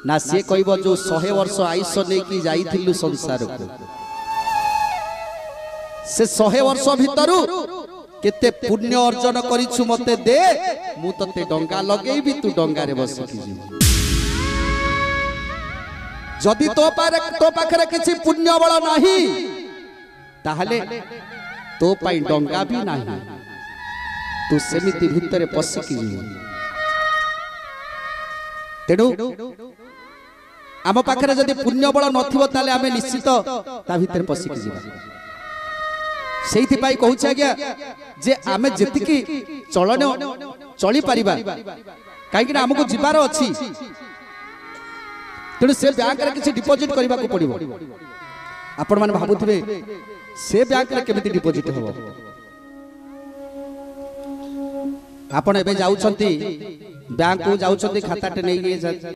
ना सी कहब जो 100 वर्ष आयुष नहीं जाइलु संसार को से 100 वर्ष भितर केते पुण्य अर्जन करिछु मते दे मु तते डंगा लगेबी तू डंगारे बसिकी जीव जदि तो पाखरे किछि पुण्य बल नाही ताहले तो पाई डंगा भी नाही तू सेमिति भितरे पसिकी जीव तेणु आम पाखरे जदि पुण्य बल नथिबो ताले आमे निश्चित ता भितरे पसिकी जीव सेहिथि पाई कहूछ आज्ञा जे आमे जेतिकी चलन चली परिबा काहेकि हमको जीवार अछि तेणु से बैंक रे किछि डिपॉजिट करबा को पड़िबो आपण माने भाबुथिबे से बैंक रे केमिति डिपॉजिट होबो आपण एबे जाउछंती बैंक को जाउछंती खाता टे नै